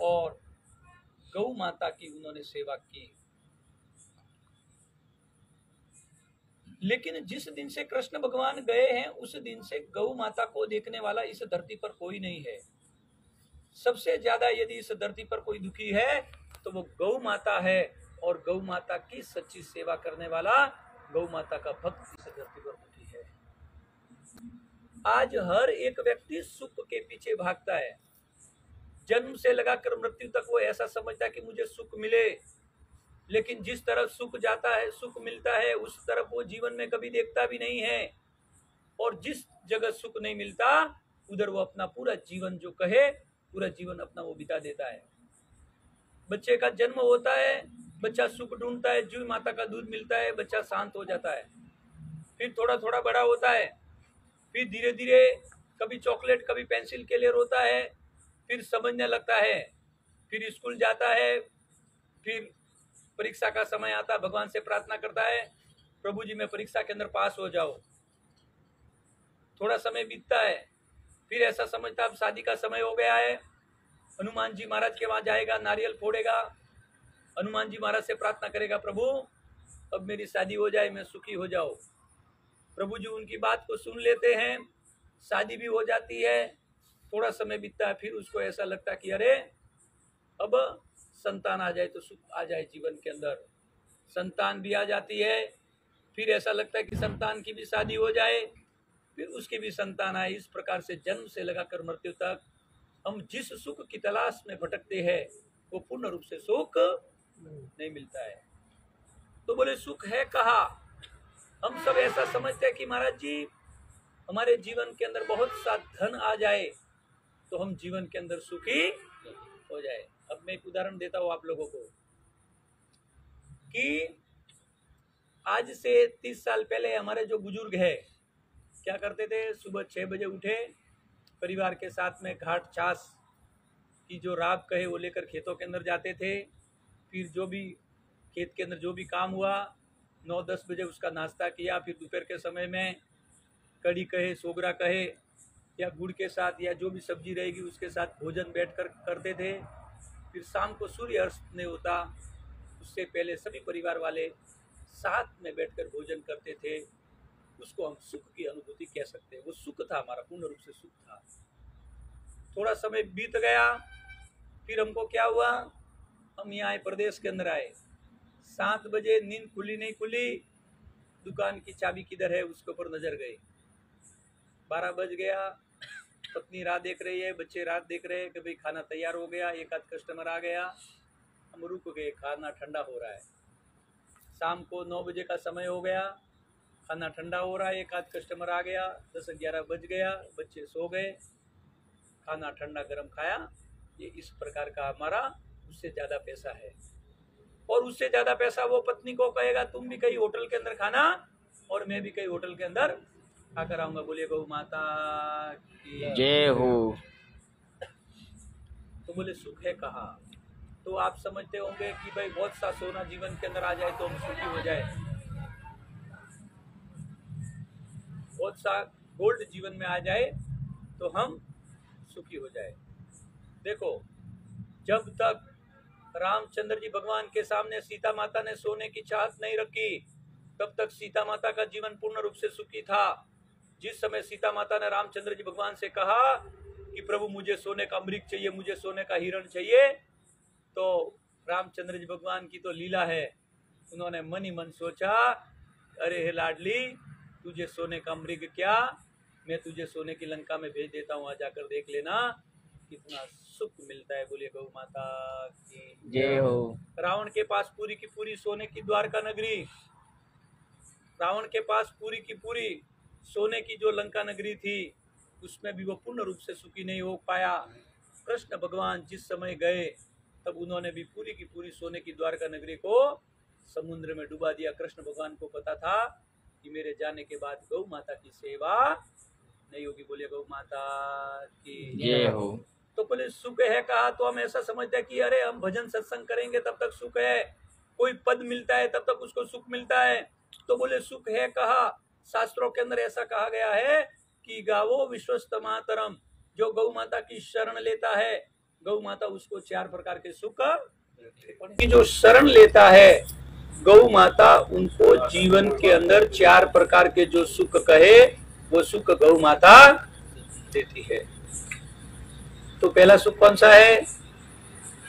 और गौ माता की उन्होंने सेवा की। लेकिन जिस दिन से कृष्ण भगवान गए हैं उस दिन से गौ माता को देखने वाला इस धरती पर कोई नहीं है। सबसे ज्यादा यदि इस धरती पर कोई दुखी है तो वो गौ माता है, और गौ माता की सच्ची सेवा करने वाला, गौ माता का भक्त इस धरती पर दुखी है। आज हर एक व्यक्ति सुख के पीछे भागता है। जन्म से लगाकर मृत्यु तक वो ऐसा समझता है कि मुझे सुख मिले, लेकिन जिस तरफ सुख जाता है, सुख मिलता है, उस तरफ वो जीवन में कभी देखता भी नहीं है। और जिस जगह सुख नहीं मिलता उधर वो अपना पूरा जीवन, जो कहे पूरा जीवन अपना वो बिता देता है। बच्चे का जन्म होता है, बच्चा सुख ढूंढता है, जो माता का दूध मिलता है बच्चा शांत हो जाता है। फिर थोड़ा थोड़ा बड़ा होता है, फिर धीरे धीरे कभी चॉकलेट कभी पेंसिल के लिए रोता है, फिर समझने लगता है, फिर स्कूल जाता है, फिर परीक्षा का समय आता है, भगवान से प्रार्थना करता है, प्रभु जी मैं परीक्षा के अंदर पास हो जाओ। थोड़ा समय बीतता है, फिर ऐसा समझता अब शादी का समय हो गया है, हनुमान जी महाराज के वहां जाएगा, नारियल फोड़ेगा, हनुमान जी महाराज से प्रार्थना करेगा, प्रभु अब मेरी शादी हो जाए, मैं सुखी हो जाओ। प्रभु जी उनकी बात को सुन लेते हैं, शादी भी हो जाती है। थोड़ा समय बीतता है, फिर उसको ऐसा लगता है कि अरे अब संतान आ जाए तो सुख आ जाए जीवन के अंदर। संतान भी आ जाती है, फिर ऐसा लगता है कि संतान की भी शादी हो जाए, फिर उसकी भी संतान आए। इस प्रकार से जन्म से लगाकर मृत्यु तक हम जिस सुख की तलाश में भटकते हैं वो पूर्ण रूप से सुख नहीं मिलता है। तो बोले सुख है कहाँ? हम सब ऐसा समझते हैं कि महाराज जी हमारे जीवन के अंदर बहुत सा धन आ जाए तो हम जीवन के अंदर सुखी हो जाए। अब मैं एक उदाहरण देता हूँ आप लोगों को कि आज से 30 साल पहले हमारे जो बुजुर्ग है क्या करते थे, सुबह 6 बजे उठे, परिवार के साथ में घाट छाछ की जो राब कहे वो लेकर खेतों के अंदर जाते थे। फिर जो भी खेत के अंदर जो भी काम हुआ 9-10 बजे उसका नाश्ता किया। फिर दोपहर के समय में कड़ी कहे, सोगरा कहे या गुड़ के साथ या जो भी सब्जी रहेगी उसके साथ भोजन बैठकर करते थे। फिर शाम को सूर्य अस्त नहीं होता उससे पहले सभी परिवार वाले साथ में बैठकर भोजन करते थे। उसको हम सुख की अनुभूति कह सकते हैं। वो सुख था, हमारा पूर्ण रूप से सुख था। थोड़ा समय बीत गया, फिर हमको क्या हुआ, हम यहाँ प्रदेश के अंदर आए। 7 बजे नींद खुली नहीं खुली, दुकान की चाबी किधर है उसके ऊपर नजर गई। 12 बज गया, पत्नी राह देख रही है, बच्चे राह देख रहे हैं कि भाई खाना तैयार हो गया, एक आध कस्टमर आ गया, हम रुक गए, खाना ठंडा हो रहा है। शाम को 9 बजे का समय हो गया, खाना ठंडा हो रहा है, एक आध कस्टमर आ गया, 10-11 बज गया, बच्चे सो गए, खाना ठंडा गरम खाया। ये इस प्रकार का हमारा उससे ज़्यादा पैसा है। और उससे ज़्यादा पैसा वो पत्नी को कहेगा तुम भी कहीं होटल के अंदर खाना और मैं भी कहीं होटल के अंदर खाकर आऊँगा। बोलिए गौ माता की जय हो। तो बोले सुख है कहाँ? तो आप समझते होंगे कि भाई बहुत सा सोना जीवन के अंदर आ जाए तो हम सुखी हो जाए, बहुत सा गोल्ड जीवन में आ जाए तो हम सुखी हो जाए। देखो, जब तक रामचंद्र जी भगवान के सामने सीता माता ने सोने की चाहत नहीं रखी तब तक सीता माता का जीवन पूर्ण रूप से सुखी था। जिस समय सीता माता ने रामचंद्र जी भगवान से कहा कि प्रभु मुझे सोने का मृग चाहिए, मुझे सोने का हिरण चाहिए, तो रामचंद्र जी भगवान की तो लीला है, उन्होंने मन ही मन सोचा अरे हे लाडली तुझे सोने का मृग क्या, मैं तुझे सोने की लंका में भेज देता हूँ, आ जाकर देख लेना कितना सुख मिलता है। बोलिए गौ माता की जय हो। रावण के पास पूरी की पूरी सोने की द्वारका नगरी, रावण के पास पूरी की पूरी सोने की जो लंका नगरी थी उसमें भी वो पूर्ण रूप से सुखी नहीं हो पाया। कृष्ण भगवान जिस समय गए तब उन्होंने भी पूरी की पूरी सोने की द्वारका नगरी को समुद्र में डुबा दिया। कृष्ण भगवान को पता था कि मेरे जाने के बाद गौ माता की सेवा नहीं होगी। बोलिए गौ माता की जय हो। तो बोले सुख है कहा, तो हम ऐसा समझते हैं कि अरे हम भजन सत्संग करेंगे तब तक सुख है, कोई पद मिलता है तब तक उसको सुख मिलता है। तो बोले सुख है कहा? शास्त्रों के अंदर ऐसा कहा गया है कि गावो विश्वस्त मातरम, जो गौ माता की शरण लेता है, गौ माता उसको 4 प्रकार के सुख की जो शरण लेता है गौ माता उनको जीवन के अंदर 4 प्रकार के जो सुख कहे वो सुख गौ माता देती है। तो पहला सुख कौन सा है?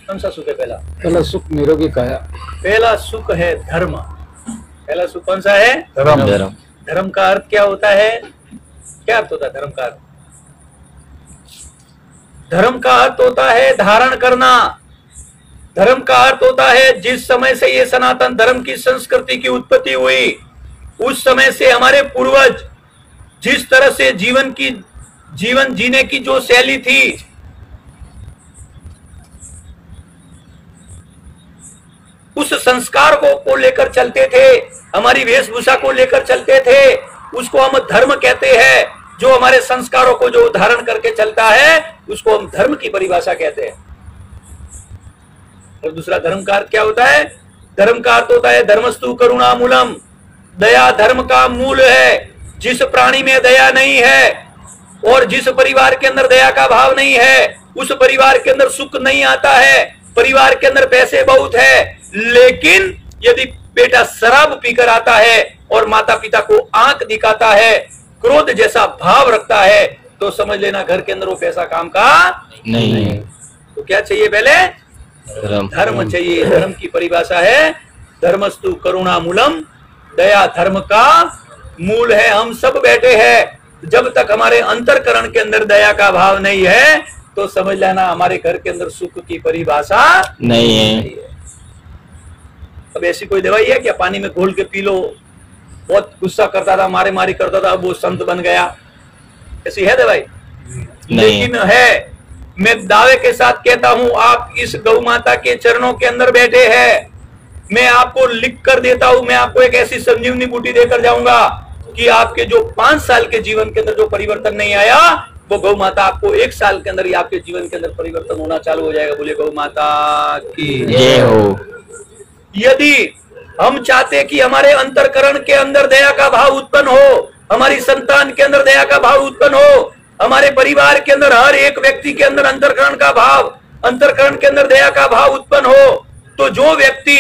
कौन सा सुख है? पहला सुख निरोगी काया। पहला सुख है धर्म। पहला सुख कौन सा है? धर्म। धर्म का अर्थ क्या होता है? क्या अर्थ होता है धर्म का? धर्म का अर्थ होता है धारण करना। धर्म का अर्थ होता है जिस समय से ये सनातन धर्म की संस्कृति की उत्पत्ति हुई उस समय से हमारे पूर्वज जिस तरह से जीवन जीने की जो शैली थी उस संस्कार को लेकर चलते थे, हमारी वेशभूषा को लेकर चलते थे, उसको हम धर्म कहते हैं। जो हमारे संस्कारों को जो धारण करके चलता है उसको हम धर्म की परिभाषा कहते हैं। और दूसरा धर्म का अर्थ क्या होता है? धर्म का अर्थ होता है धर्मस्तु करुणा मूलम। दया धर्म का मूल है। जिस प्राणी में दया नहीं है और जिस परिवार के अंदर दया का भाव नहीं है उस परिवार के अंदर सुख नहीं आता है। परिवार के अंदर पैसे बहुत है लेकिन यदि बेटा शराब पीकर आता है और माता पिता को आंख दिखाता है, क्रोध जैसा भाव रखता है, तो समझ लेना घर के अंदर वो पैसा काम का नहीं है। तो क्या चाहिए? पहले धर्म चाहिए। धर्म की परिभाषा है धर्मस्तु करुणा मूलम। दया धर्म का मूल है। हम सब बैठे हैं, जब तक हमारे अंतरकरण के अंदर दया का भाव नहीं है तो समझ लेना हमारे घर के अंदर सुख की परिभाषा नहीं है। अब ऐसी कोई दवाई है क्या पानी में घोल के पी लो? बहुत गुस्सा करता था, मारे मारी करता था, अब वो संत बन गया, ऐसी है दवाई? लेकिन है। मैं दावे के साथ कहता हूं आप इस गौ माता के चरणों के अंदर बैठे हैं, मैं आपको लिख कर देता हूं, मैं आपको एक ऐसी संजीवनी बूटी देकर जाऊंगा कि आपके जो 5 साल के जीवन के अंदर जो परिवर्तन नहीं आया वो गौ माता आपको 1 साल के अंदर ही आपके जीवन के अंदर परिवर्तन होना चालू हो जाएगा। बोले गौ माता की जय हो। यदि हम चाहते कि हमारे अंतरकरण के अंदर दया का भाव उत्पन्न हो, हमारी संतान के अंदर दया का भाव उत्पन्न हो, हमारे परिवार के अंदर हर एक व्यक्ति के अंदर अंतरकरण के अंदर दया का भाव उत्पन्न हो, तो जो व्यक्ति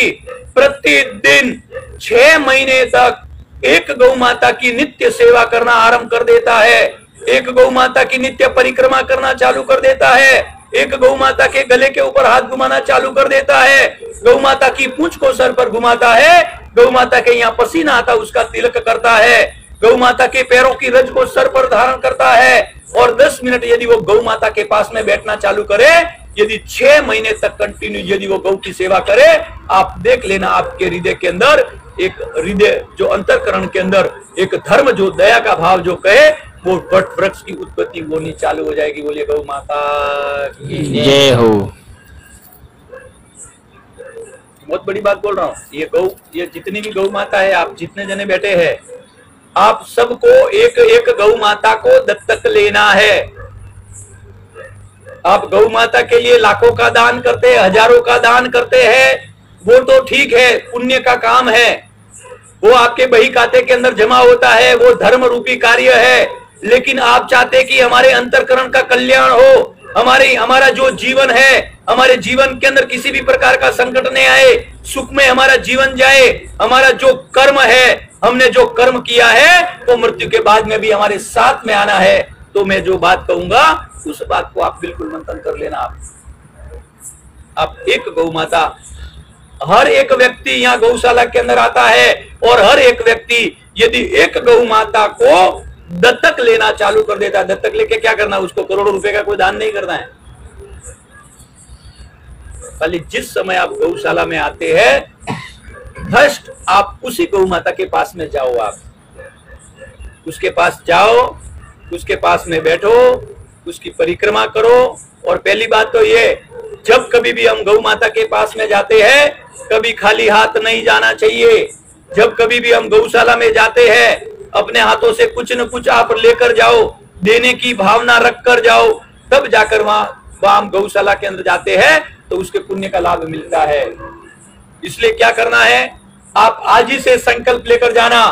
प्रतिदिन 6 महीने तक एक गौ माता की नित्य सेवा करना आरंभ कर देता है, एक गौ माता की नित्य परिक्रमा करना चालू कर देता है, एक गौ माता के गले के ऊपर हाथ घुमाना चालू कर देता है, गौ माता की पूंछ को सर पर घुमाता है, गौ माता के यहाँ पसीना आता उसका तिलक करता है, गौ माता के पैरों की रज को सर पर धारण करता है और 10 मिनट यदि वो गौ माता के पास में बैठना चालू करे, यदि 6 महीने तक कंटिन्यू यदि वो गौ की सेवा करे, आप देख लेना आपके हृदय के अंदर एक हृदय जो अंतरकरण के अंदर एक धर्म जो दया का भाव जो कहे वो वट वृक्ष की उत्पत्ति होनी चालू हो जाएगी। बोलिए गौ माता की जय हो। बहुत बड़ी बात बोल रहा हूँ। ये जितनी भी गौ माता है, आप जितने जने बैठे हैं, आप सबको एक एक गौ माता को दत्तक लेना है। आप गौ माता के लिए लाखों का दान करते हैं, हजारों का दान करते हैं, वो तो ठीक है, पुण्य का काम है, वो आपके बही खाते के अंदर जमा होता है, वो धर्म रूपी कार्य है। लेकिन आप चाहते कि हमारे अंतरकरण का कल्याण हो, हमारा जो जीवन है, हमारे जीवन के अंदर किसी भी प्रकार का संकट नहीं आए, सुख में हमारा जीवन जाए, हमारा जो कर्म है, हमने जो कर्म किया है वो मृत्यु के बाद में भी हमारे साथ में आना है। तो मैं जो बात कहूंगा उस बात को आप बिल्कुल मंथन कर लेना। आप एक गौ माता, हर एक व्यक्ति यहाँ गौशाला के अंदर आता है और हर एक व्यक्ति यदि एक गौ माता को दत्तक लेना चालू कर देता है, दत्तक लेके क्या करना, उसको करोड़ों रुपए का कोई दान नहीं करना है। खाली जिस समय आप गौशाला में आते हैं फर्स्ट आप उसी गौ माता के पास में जाओ, आप उसके पास जाओ, उसके पास में बैठो, उसकी परिक्रमा करो। और पहली बात तो ये, जब कभी भी हम गौ माता के पास में जाते हैं कभी खाली हाथ नहीं जाना चाहिए। जब कभी भी हम गौशाला में जाते हैं अपने हाथों से कुछ न कुछ आप लेकर जाओ, देने की भावना रख कर जाओ, तब जाकर वहां हम गौशाला के अंदर जाते हैं तो उसके पुण्य का लाभ मिलता है। इसलिए क्या करना है, आप आज ही से संकल्प लेकर जाना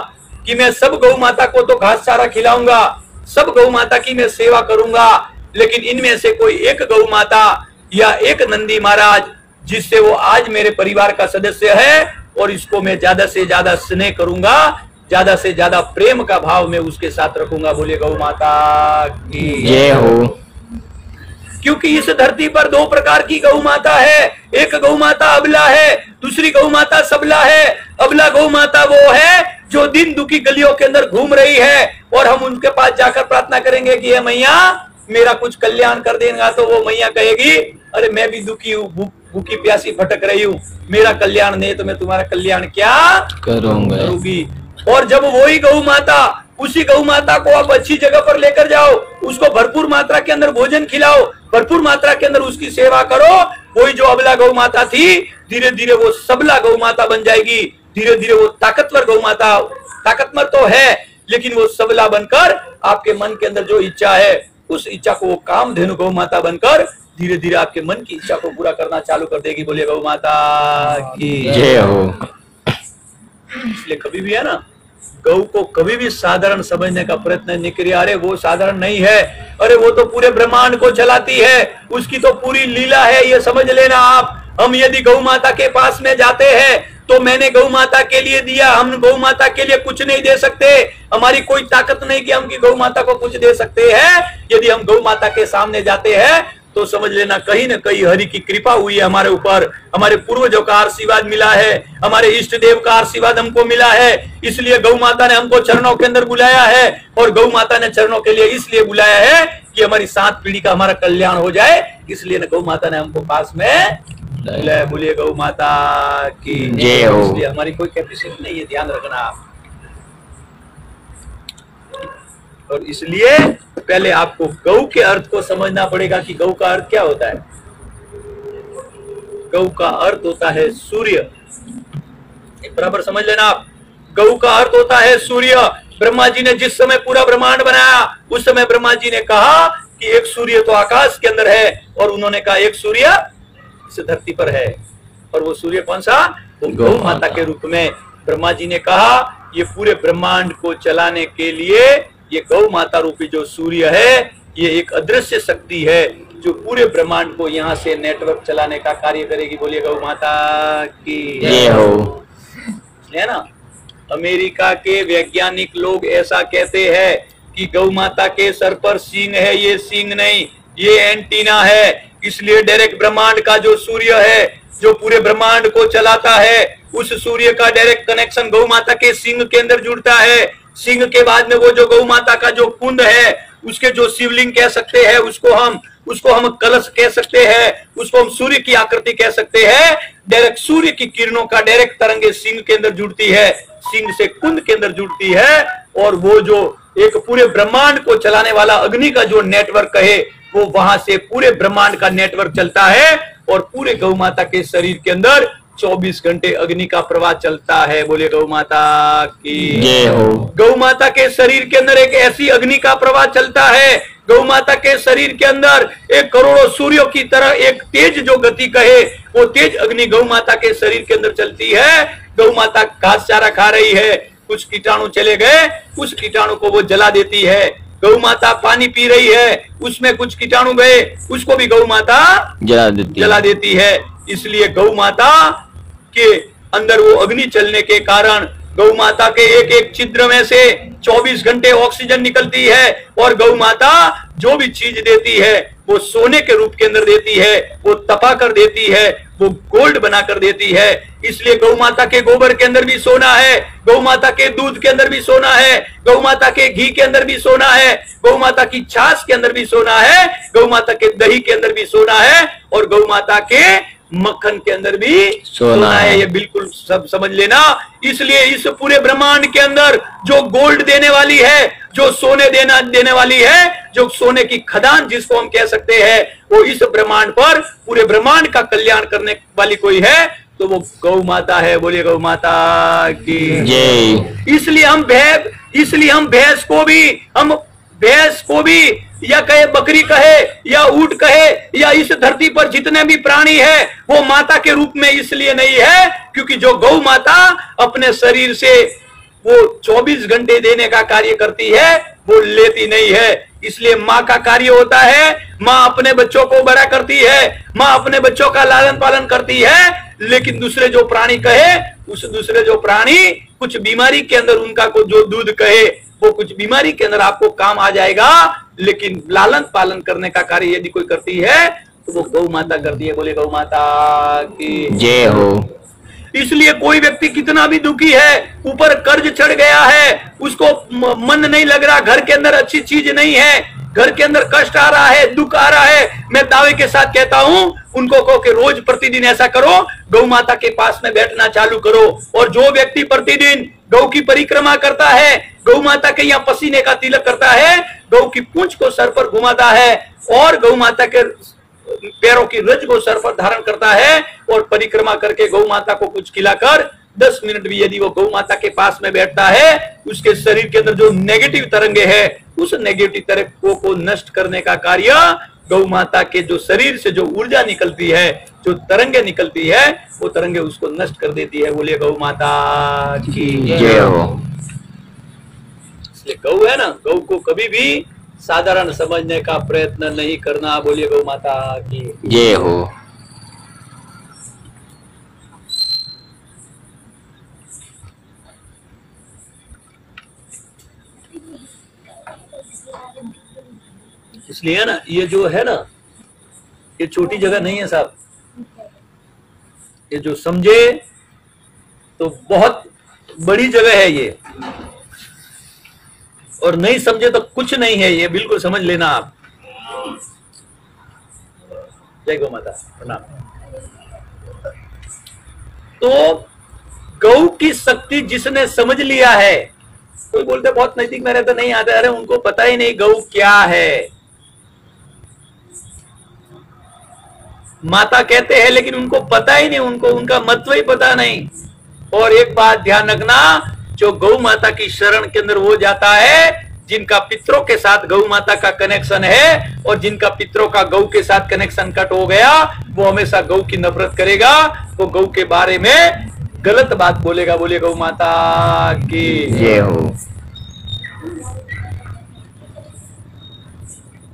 कि मैं सब गौ माता को तो घास चारा खिलाऊंगा, सब गौ माता की मैं सेवा करूंगा, लेकिन इनमें से कोई एक गौ माता या एक नंदी महाराज जिससे वो आज मेरे परिवार का सदस्य है, और इसको मैं ज्यादा से ज्यादा स्नेह करूंगा, ज्यादा से ज्यादा प्रेम का भाव में उसके साथ रखूंगा। बोले गौ माता की जय हो। क्योंकि इस धरती पर दो प्रकार की गौ माता है, एक गौ माता अबला है, दूसरी गौ माता सबला है। अबला गौ माता वो है जो दिन दुखी गलियों के अंदर घूम रही है, और हम उनके पास जाकर प्रार्थना करेंगे कि हे मैया मेरा कुछ कल्याण कर देगा, तो वो मैया कहेगी अरे मैं भी दुखी हूँ, भूखी प्यासी भटक रही हूँ, मेरा कल्याण नहीं तो मैं तुम्हारा कल्याण क्या करूंगी। और जब वही गौ माता, उसी गौ माता को आप अच्छी जगह पर लेकर जाओ, उसको भरपूर मात्रा के अंदर भोजन खिलाओ, भरपूर मात्रा के अंदर उसकी सेवा करो, वही जो अबला गौ माता थी धीरे धीरे वो सबला गौ माता बन जाएगी। धीरे धीरे वो ताकतवर गौ माता, ताकतवर तो है लेकिन वो सबला बनकर आपके मन के अंदर जो इच्छा है उस इच्छा को वो कामधेनु गौ माता बनकर धीरे धीरे आपके मन की इच्छा को पूरा करना चालू कर देगी। बोलिए गौ माता की जय हो। इसलिए कभी भी है ना, गौ को कभी भी साधारण समझने का प्रयत्न नहीं करिए। अरे वो साधारण नहीं है, अरे वो तो पूरे ब्रह्मांड को चलाती है, उसकी तो पूरी लीला है, ये समझ लेना आप। हम यदि गौ माता के पास में जाते हैं तो मैंने गौ माता के लिए दिया, हम गौ माता के लिए कुछ नहीं दे सकते, हमारी कोई ताकत नहीं कि हम की गौ माता को कुछ दे सकते हैं। यदि हम गौ माता के सामने जाते हैं तो समझ लेना कहीं न कहीं हरि की कृपा हुई है हमारे ऊपर, हमारे पूर्वजों का आशीर्वाद मिला है, हमारे इष्ट देव का आशीर्वाद हमको मिला है। इसलिए गौ माता ने हमको चरणों के अंदर बुलाया है, और गौ माता ने चरणों के लिए इसलिए बुलाया है कि हमारी 7 पीढ़ी का हमारा कल्याण हो जाए, इसलिए गौ माता ने हमको पास में बुलाया। बोलिए गौ माता की जय हो। इसलिए हमारी कोई कैपेसिटी नहीं है, ध्यान रखना आप। और इसलिए पहले आपको गौ के अर्थ को समझना पड़ेगा कि गौ का अर्थ क्या होता है। गौ का अर्थ होता है सूर्य, बराबर समझ लेना आप। गौ का अर्थ होता है सूर्य। ब्रह्मा जी ने जिस समय पूरा ब्रह्मांड बनाया उस समय ब्रह्मा जी ने कहा कि एक सूर्य तो आकाश के अंदर है, और उन्होंने कहा एक सूर्य इस धरती पर है, और वो सूर्य कौन सा, वो गौ माता के रूप में। ब्रह्मा जी ने कहा ये पूरे ब्रह्मांड को चलाने के लिए ये गौ माता रूपी जो सूर्य है ये एक अदृश्य शक्ति है जो पूरे ब्रह्मांड को यहाँ से नेटवर्क चलाने का कार्य करेगी। बोलिए गौ माता की जय हो। है ना, अमेरिका के वैज्ञानिक लोग ऐसा कहते हैं कि गौ माता के सर पर सींग है, ये सींग नहीं, ये एंटीना है। इसलिए डायरेक्ट ब्रह्मांड का जो सूर्य है जो पूरे ब्रह्मांड को चलाता है, उस सूर्य का डायरेक्ट कनेक्शन गौ माता के सिंग के अंदर जुड़ता है। सिंह के बाद में वो जो गौ माता का जो कुंड है, उसके जो शिवलिंग कह सकते हैं, उसको हम कलश कह सकते हैं, उसको हम सूर्य की आकृति कह सकते हैं। डायरेक्ट सूर्य की किरणों का डायरेक्ट तरंगे सिंह के अंदर जुड़ती है, सिंह से कुंड के अंदर जुड़ती है, और वो जो एक पूरे ब्रह्मांड को चलाने वाला अग्नि का जो नेटवर्क है वो वहां से पूरे ब्रह्मांड का नेटवर्क चलता है, और पूरे गौ माता के शरीर के अंदर 24 घंटे अग्नि का प्रवाह चलता है। बोले गौ माता की जय हो। गौ माता के शरीर के अंदर एक ऐसी अग्नि का प्रवाह चलता है, गौ माता के शरीर के अंदर एक करोड़ों सूर्यों की तरह एक तेज जो गति कहे वो तेज अग्नि गौ माता के शरीर के अंदर चलती है। गौ माता घास चारा खा रही है, कुछ कीटाणु चले गए, उस कीटाणु को वो जला देती है। गौ माता पानी पी रही है, उसमें कुछ कीटाणु गए, उसको भी गौ माता जला देती है। इसलिए गौ माता के अंदर वो अग्नि चलने के कारण गौ माता के एक एक छिद्र में से 24 घंटे ऑक्सीजन निकलती है, और गौ माता जो भी चीज देती है वो सोने के रूप के अंदर देती है, वो तपा कर देती है, वो गोल्ड बना कर देती है। इसलिए गौ माता के गोबर के अंदर भी सोना है, गौ माता के दूध के अंदर भी सोना है, गौ माता के घी के अंदर भी सोना है, गौ माता की छाछ के अंदर भी सोना है, गौ माता के दही के अंदर भी सोना है, और गौ माता के मक्खन के अंदर भी सोना है। ये बिल्कुल सब समझ लेना। इसलिए इस पूरे ब्रह्मांड के अंदर जो गोल्ड देने वाली है, जो सोने देने वाली है, जो सोने की खदान जिसको हम कह सकते हैं, वो इस ब्रह्मांड पर पूरे ब्रह्मांड का कल्याण करने वाली कोई है तो वो गौ माता है। बोलिए गौ माता की जय। इसलिए हम भैंस को भी या कहे बकरी कहे या ऊंट कहे या इस धरती पर जितने भी प्राणी है वो माता के रूप में इसलिए नहीं है क्योंकि जो गौ माता अपने शरीर से वो 24 घंटे देने का कार्य करती है वो लेती नहीं है। इसलिए माँ का कार्य होता है, माँ अपने बच्चों को बड़ा करती है, माँ अपने बच्चों का लालन पालन करती है। लेकिन दूसरे जो प्राणी कहे, उस दूसरे जो प्राणी कुछ बीमारी के अंदर उनका को जो दूध कहे वो कुछ बीमारी के अंदर आपको काम आ जाएगा। लेकिन लालन पालन करने का कार्य यदि कोई करती है तो वो गौ माता करती है। बोले गौ माता की जय हो। इसलिए कोई व्यक्ति कितना भी दुखी है, ऊपर कर्ज चढ़ गया है, उसको मन नहीं लग रहा, घर के अंदर अच्छी चीज नहीं है, घर के अंदर कष्ट आ रहा है, दुख आ रहा है, मैं दावे के साथ कहता हूं उनको कहो कि रोज प्रतिदिन ऐसा करो, गौ माता के पास में बैठना चालू करो। और जो व्यक्ति प्रतिदिन गौ की परिक्रमा करता है, गौ माता के यहाँ पसीने का तिलक करता है, गौ की पूंछ को सर पर घुमाता है और गौ माता के पैरों की रज को सर पर धारण करता है और परिक्रमा करके गौ माता को कुछ खिलाकर 10 मिनट भी यदि वो गौ माता के पास में बैठता है, उसके शरीर के अंदर जो नेगेटिव तरंगे है, उस नेगेटिव तरंगों को नष्ट करने का कार्य गौ माता के जो शरीर से जो ऊर्जा निकलती है, जो तरंगे निकलती है, वो तरंगे उसको नष्ट कर देती है। बोलिए गौ माता की जय हो। इसलिए गौ है ना, गौ को कभी भी साधारण समझने का प्रयत्न नहीं करना। बोलिए गौ माता की जय हो। इसलिए ना ये जो है ना, ये छोटी जगह नहीं है साहब। ये जो समझे तो बहुत बड़ी जगह है ये, और नहीं समझे तो कुछ नहीं है ये, बिल्कुल समझ लेना आप। जय गौ माता, प्रणाम। तो गौ की शक्ति जिसने समझ लिया है, कोई बोलते बहुत नजदीक में रहता नहीं आता, अरे उनको पता ही नहीं गौ क्या है। माता कहते हैं लेकिन उनको पता ही नहीं, उनको उनका महत्व ही पता नहीं। और एक बात ध्यान रखना, जो गौ माता की शरण के अंदर वो जाता है जिनका पितरों के साथ गौ माता का कनेक्शन है, और जिनका पितरों का गौ के साथ कनेक्शन कट हो गया वो हमेशा गौ की नफरत करेगा, वो गौ के बारे में गलत बात बोलेगा। बोले गौ माता की जय हो।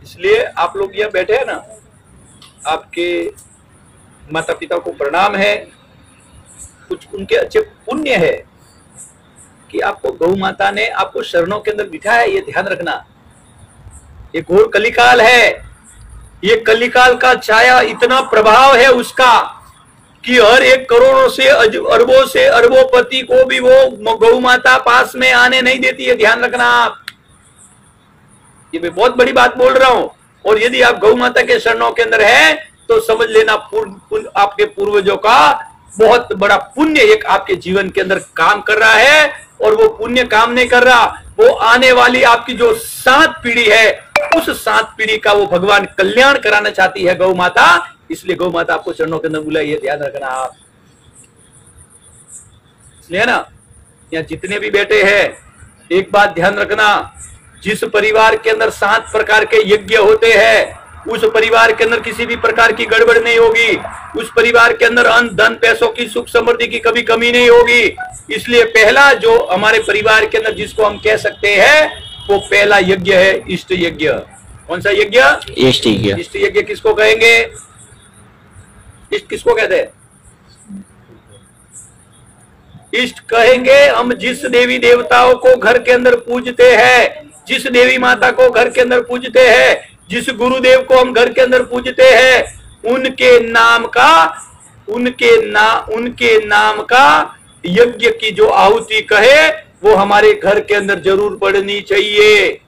इसलिए आप लोग यहाँ बैठे हैं ना, आपके माता पिता को प्रणाम है, कुछ उनके अच्छे पुण्य है कि आपको गौ माता ने आपको शरणों के अंदर बिठाया। ये ध्यान रखना, ये घोर कलिकाल है। ये कलिकाल का छाया इतना प्रभाव है उसका कि हर एक करोड़ों से अरबों से अरबोपति को भी वो गौ माता पास में आने नहीं देती है। ध्यान रखना आप, ये मैं बहुत बड़ी बात बोल रहा हूं। और यदि आप गौ माता के शरणों के अंदर है तो समझ लेना आपके पूर्वजों का बहुत बड़ा पुण्य एक आपके जीवन के अंदर काम कर रहा है। और वो पुण्य काम नहीं कर रहा, वो आने वाली आपकी जो 7 पीढ़ी है, उस 7 पीढ़ी का वो भगवान कल्याण कराना चाहती है गौ माता। इसलिए गौ माता आपको चरणों के अंदर बुलाई, ध्यान रखना आप। इसलिए ना यहाँ जितने भी बैठे हैं, एक बात ध्यान रखना, जिस परिवार के अंदर 7 प्रकार के यज्ञ होते हैं, उस परिवार के अंदर किसी भी प्रकार की गड़बड़ नहीं होगी। उस परिवार के अंदर अन्न धन पैसों की सुख समृद्धि की कभी कमी नहीं होगी। इसलिए पहला जो हमारे परिवार के अंदर जिसको हम कह सकते हैं, वो पहला यज्ञ है इष्ट यज्ञ। कौन सा यज्ञ? इष्ट यज्ञ। इष्ट यज्ञ किसको कहेंगे? इष्ट किसको कहते हैं? इष्ट कहेंगे हम जिस देवी देवताओं को घर के अंदर पूजते हैं, जिस देवी माता को घर के अंदर पूजते हैं, जिस गुरुदेव को हम घर के अंदर पूजते हैं, उनके नाम का यज्ञ की जो आहुति कहे वो हमारे घर के अंदर जरूर पड़नी चाहिए।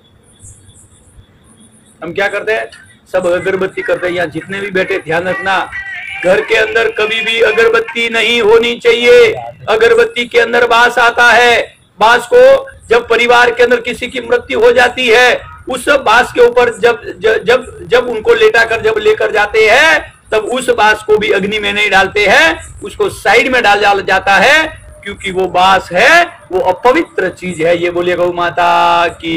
हम क्या करते हैं? सब अगरबत्ती करते हैं। यहाँ जितने भी बैठे ध्यान रखना, घर के अंदर कभी भी अगरबत्ती नहीं होनी चाहिए। अगरबत्ती के अंदर बास आता है। बास को जब परिवार के अंदर किसी की मृत्यु हो जाती है, उस बास के ऊपर जब उनको लेटाकर जब लेकर जाते हैं, तब उस बास को भी अग्नि में नहीं डालते हैं, उसको साइड में डाल जाता है, क्योंकि वो बास है वो अपवित्र चीज है। ये बोलिए गौ माता की।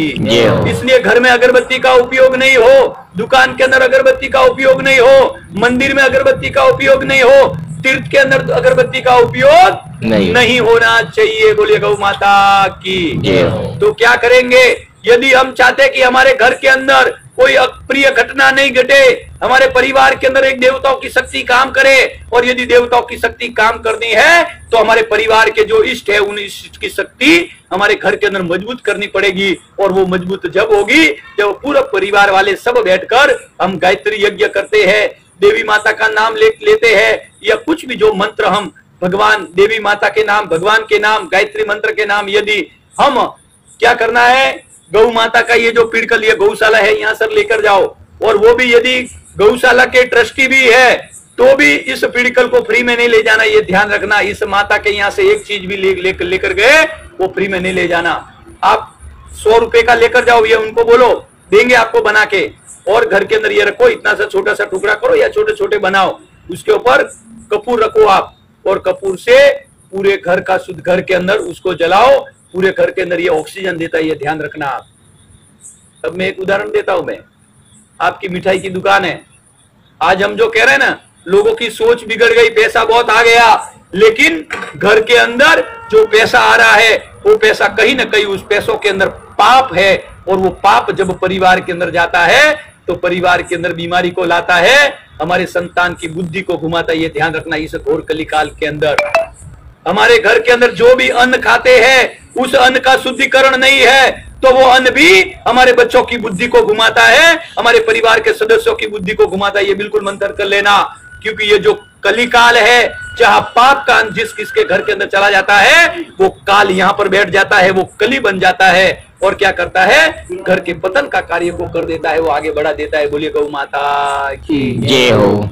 इसलिए घर में अगरबत्ती का उपयोग नहीं हो, दुकान के अंदर अगरबत्ती का उपयोग नहीं हो, मंदिर में अगरबत्ती का उपयोग नहीं हो, तीर्थ के अंदर अगरबत्ती का उपयोग नहीं होना चाहिए। बोलिए गौ माता की। तो क्या करेंगे? यदि हम चाहते कि हमारे घर के अंदर कोई अप्रिय घटना नहीं घटे, हमारे परिवार के अंदर एक देवताओं की शक्ति काम करे, और यदि देवताओं की शक्ति काम करनी है तो हमारे परिवार के जो इष्ट है उन इष्ट की शक्ति हमारे घर के अंदर मजबूत करनी पड़ेगी। और वो मजबूत जब होगी जब पूरा परिवार वाले सब बैठकर हम गायत्री यज्ञ करते हैं, देवी माता का नाम लेते हैं, या कुछ भी जो मंत्र हम भगवान देवी माता के नाम, भगवान के नाम, गायत्री मंत्र के नाम, यदि हम क्या करना है, गौ माता का ये जो पिड़कल, ये गौशाला है, यहाँ सर लेकर जाओ, और वो भी यदि गौशाला के ट्रस्टी भी है तो भी इस पिड़कल को फ्री में नहीं ले जाना, ये ध्यान रखना। इस माता के यहाँ से एक चीज भी लेकर गए वो फ्री में नहीं ले जाना। आप 100 रुपए का लेकर जाओ, ये उनको बोलो देंगे आपको बना के, और घर के अंदर ये रखो, इतना सा छोटा सा टुकड़ा करो या छोटे छोटे बनाओ, उसके ऊपर कपूर रखो आप, और कपूर से पूरे घर का शुद्ध, घर के अंदर उसको जलाओ, पूरे घर के अंदर ये ऑक्सीजन देता है, ये ध्यान रखना आप। अब मैं एक उदाहरण देता हूं, मैं आपकी मिठाई की दुकान है, आज हम जो कह रहे हैं ना, लोगों की सोच बिगड़ गई, पैसा बहुत आ गया, लेकिन घर के अंदर जो पैसा आ रहा है वो पैसा कहीं ना कहीं उस पैसों के अंदर पाप है, और वो पाप जब परिवार के अंदर जाता है तो परिवार के अंदर बीमारी को लाता है, हमारे संतान की बुद्धि को घुमाता है, ये ध्यान रखना। इस घोर कलिकाल के अंदर हमारे घर के अंदर जो भी अन्न खाते हैं उस अन्न का शुद्धिकरण नहीं है तो वो अन्न भी हमारे बच्चों की बुद्धि को घुमाता है, हमारे परिवार के सदस्यों की बुद्धि को घुमाता है। ये बिल्कुल मंथन कर लेना, क्योंकि ये जो कलिकाल है, जहां पाप का अंश जिस किसके घर के अंदर चला जाता है वो काल यहां पर बैठ जाता है, वो कली बन जाता है, और क्या करता है, घर के पतन का कार्य को कर देता है, वो आगे बढ़ा देता है। बोलिए गौ माता की जय हो।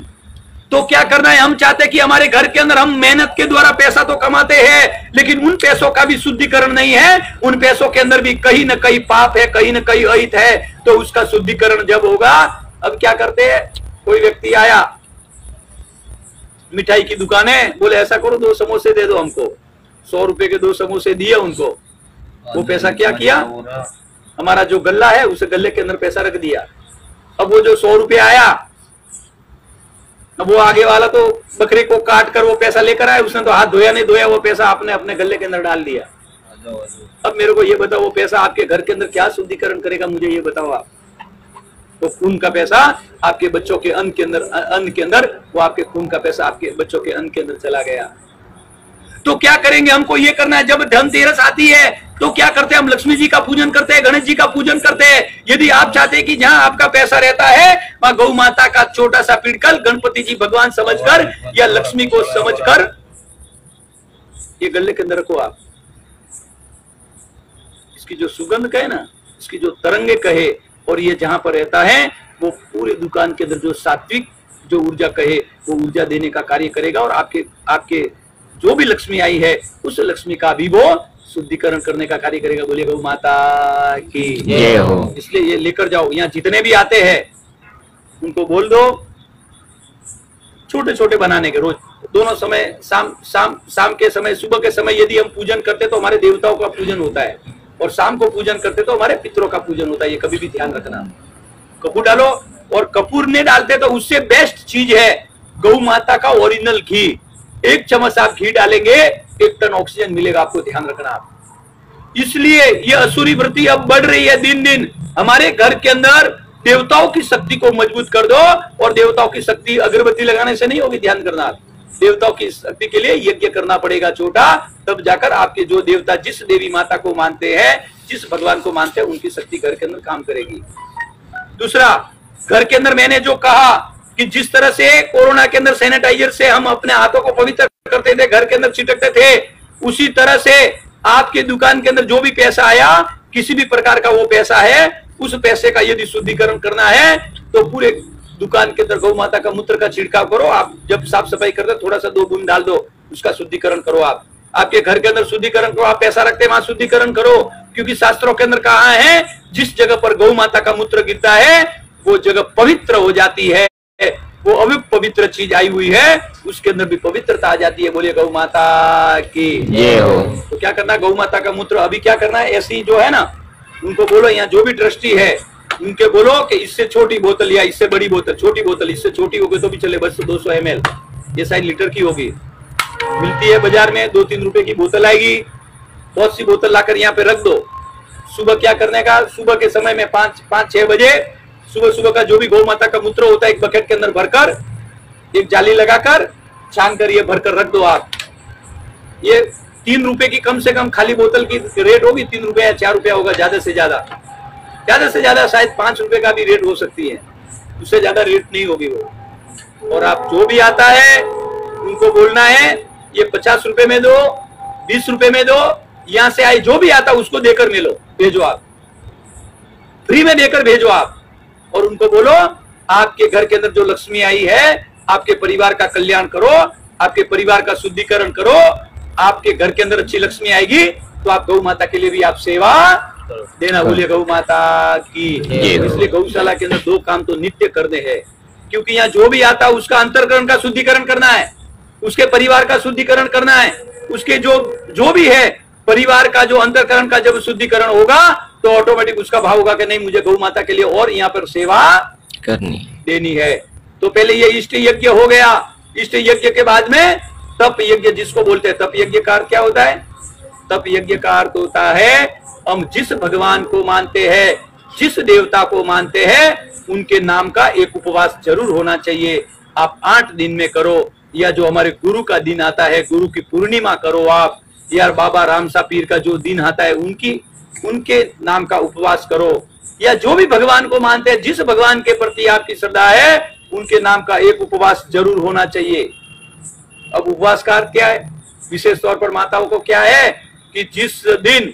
तो क्या करना है, हम चाहते हैं कि हमारे घर के अंदर हम मेहनत के द्वारा पैसा तो कमाते हैं, लेकिन उन पैसों का भी शुद्धिकरण नहीं है, उन पैसों के अंदर भी कहीं ना कहीं पाप है, कहीं ना कहीं अहित है, तो उसका शुद्धिकरण जब होगा। अब क्या करते हैं, कोई व्यक्ति आया, मिठाई की दुकान है, बोले ऐसा करो 2 समोसे दे दो हमको, 100 रुपए के 2 समोसे दिए उनको। वो पैसा क्या किया, हमारा जो गल्ला है उस गल्ले के अंदर पैसा रख दिया। अब वो जो 100 रुपए आया, अब वो आगे वाला तो बकरे को काट कर वो पैसा लेकर आया, उसने तो हाथ धोया नहीं धोया, वो पैसा आपने अपने गले के अंदर डाल दिया। अब मेरे को ये बताओ, वो पैसा आपके घर के अंदर क्या शुद्धिकरण करेगा, मुझे ये बताओ आप। तो खून का पैसा आपके बच्चों के अन्न के अंदर वो आपके खून का पैसा आपके बच्चों के अन्न के अंदर चला गया। तो क्या करेंगे, हमको ये करना है, जब धनतेरस आती है तो क्या करते हैं, हम लक्ष्मी जी का पूजन करते हैं, गणेश जी का पूजन करते हैं। यदि आप चाहते हैं कि जहां आपका पैसा रहता है वहां गौ माता का छोटा सा पिड़कल गणपति जी भगवान समझकर या लक्ष्मी को समझकर ये गले के अंदर रखो आप। इसकी जो सुगंध कहे ना, इसकी जो तरंगे कहे, और ये जहां पर रहता है वो पूरे दुकान के अंदर जो सात्विक जो ऊर्जा कहे वो ऊर्जा देने का कार्य करेगा, और आपके जो भी लक्ष्मी आई है उस लक्ष्मी का भी वो शुद्धिकरण करने का कार्य करेगा। बोलिए गौ माता की जय हो। इसलिए ये लेकर जाओ, यहाँ जितने भी आते हैं उनको बोल दो छोटे छोटे बनाने के, रोज दोनों समय, शाम के समय, सुबह के समय यदि हम पूजन करते तो हमारे देवताओं का पूजन होता है, और शाम को पूजन करते तो हमारे पितरों का पूजन होता है। ये कभी भी ध्यान रखना। कपूर डालो, और कपूर नहीं डालते तो उससे बेस्ट चीज है गौ माता का ओरिजिनल घी। 1 चम्मच आप घी डालेंगे 1 टन ऑक्सीजन मिलेगा, आपको ध्यान रखना आप। इसलिए ये असुरी वृत्ति अब बढ़ रही है दिन दिन। हमारे घर के अंदर देवताओं की शक्ति को मजबूत कर दो, और देवताओं की शक्ति अगरबत्ती लगाने से नहीं होगी, ध्यान करना। देवताओं की शक्ति के लिए यज्ञ करना पड़ेगा छोटा, तब जाकर आपके जो देवता जिस देवी माता को मानते हैं, जिस भगवान को मानते हैं, उनकी शक्ति घर के अंदर काम करेगी। दूसरा, घर के अंदर मैंने जो कहा कि जिस तरह से कोरोना के अंदर सैनिटाइजर से हम अपने हाथों को पवित्र करते थे, घर के अंदर छिटकते थे, उसी तरह से आपके दुकान के अंदर जो भी पैसा आया, किसी भी प्रकार का वो पैसा है, उस पैसे का यदि शुद्धिकरण करना है तो पूरे दुकान के अंदर गौ माता का मूत्र का छिड़काव करो। आप जब साफ सफाई करते थोड़ा सा 2 बूंद डाल दो, उसका शुद्धिकरण करो। आप आपके घर के अंदर शुद्धिकरण करो, आप पैसा रखते वहां शुद्धिकरण करो, क्योंकि शास्त्रों के अंदर कहा है जिस जगह पर गौ माता का मूत्र गिरता है वो जगह पवित्र हो जाती है, वो अविपवित्र चीज आई हुई है उसके अंदर भी पवित्रता आ जाती है। बोलिए गौ माता की जय हो। तो क्या करना, गौ माता का मूत्र अभी क्या करना है, ऐसी जो है ना, उनको बोलो, यहाँ जो भी ट्रस्टी है उनके बोलो कि इससे छोटी बोतल या इससे बड़ी बोतल, छोटी बोतल इससे छोटी होगी तो भी चले, बस 200 ml, ये शायद लीटर की होगी, मिलती है बाजार में, 2-3 रुपए की बोतल आएगी। बहुत सी बोतल लाकर यहाँ पे रख दो, सुबह क्या करने का, सुबह के समय में 5-6 बजे सुबह सुबह का जो भी गौ माता का मूत्र होता है एक बकेट के अंदर भरकर, एक जाली लगाकर छान कर ये भरकर रख दो आप। ये 3 रुपए की कम से कम खाली बोतल की रेट होगी, 3 रुपए या 4 रुपया होगा, ज्यादा से ज्यादा शायद 5 रुपए का भी रेट हो सकती है, उससे ज्यादा रेट नहीं होगी वो। और आप जो भी आता है उनको बोलना है ये 50 रुपए में दो, 20 रुपए में दो, यहां से आए जो भी आता उसको देकर मिलो, भेजो आप, फ्री में देकर भेजो आप। और उनको बोलो आपके घर के अंदर जो लक्ष्मी आई है, आपके परिवार का कल्याण करो, आपके परिवार का शुद्धिकरण करो, आपके घर के अंदर अच्छी लक्ष्मी आएगी तो आप गौ माता के लिए भी आप सेवा देना। बोलिए गौ माता की। इसलिए गौशाला के अंदर 2 काम तो नित्य करने हैं, क्योंकि यहाँ जो भी आता है उसका अंतरकरण का शुद्धिकरण करना है, उसके परिवार का शुद्धिकरण करना है, उसके जो भी है परिवार का जो अंतरकरण का जब शुद्धिकरण होगा तो ऑटोमेटिक उसका भाव होगा कि नहीं मुझे गौ माता के लिए और यहाँ पर सेवा करनी देनी है। तो पहले ये इष्ट यज्ञ हो गया, इष्ट यज्ञ के बाद में तप यज्ञ जिसको बोलते हैं। तप यज्ञ का अर्थ क्या होता है? तप यज्ञ का अर्थ होता है हम जिस भगवान को मानते हैं, जिस देवता को मानते हैं, उनके नाम का एक उपवास जरूर होना चाहिए। आप 8 दिन में करो, या जो हमारे गुरु का दिन आता है, गुरु की पूर्णिमा करो आप, या बाबा रामसा पीर का जो दिन आता है उनके नाम का उपवास करो, या जो भी भगवान को मानते हैं, जिस भगवान के प्रति आपकी श्रद्धा है, उनके नाम का एक उपवास जरूर होना चाहिए। अब उपवास का अर्थ क्या है? विशेष तौर पर माताओं को क्या है कि जिस दिन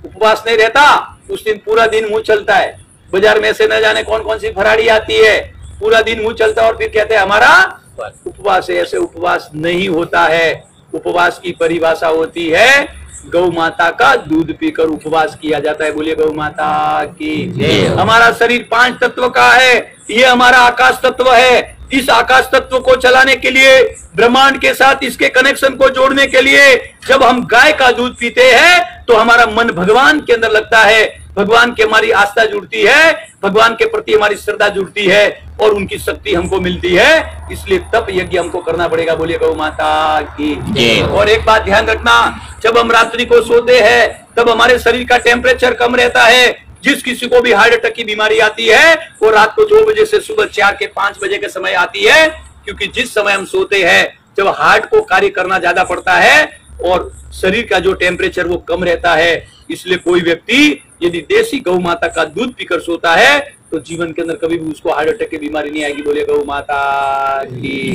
उपवास नहीं रहता उस दिन पूरा दिन मुंह चलता है, बाजार में से न जाने कौन कौन सी फराड़ी आती है, पूरा दिन मुंह चलता है और फिर कहते हैं हमारा उपवास है। ऐसे उपवास नहीं होता है। उपवास की परिभाषा होती है गौ माता का दूध पीकर उपवास किया जाता है। बोलिए गौ माता की। हमारा शरीर 5 तत्व का है, ये हमारा आकाश तत्व है। इस आकाश तत्व को चलाने के लिए, ब्रह्मांड के साथ इसके कनेक्शन को जोड़ने के लिए जब हम गाय का दूध पीते हैं तो हमारा मन भगवान के अंदर लगता है, भगवान की हमारी आस्था जुड़ती है, भगवान के प्रति हमारी श्रद्धा जुड़ती है और उनकी शक्ति हमको मिलती है। इसलिए तप यज्ञ हमको करना पड़ेगा। बोलिए गौ माता की। और एक बात ध्यान रखना, जब हम रात्रि को सोते हैं तब हमारे शरीर का टेम्परेचर कम रहता है। जिस किसी को भी हार्ट अटैक की बीमारी आती है वो रात को 2 बजे से सुबह 4 के 5 बजे के समय आती है, क्योंकि जिस समय हम सोते हैं जब हार्ट को कार्य करना ज्यादा पड़ता है और शरीर का जो टेम्परेचर वो कम रहता है। इसलिए कोई व्यक्ति यदि देसी गौ माता का दूध पीकर सोता है तो जीवन के अंदर कभी भी उसको हार्ट अटैक की बीमारी नहीं आएगी। बोले गौ माता की।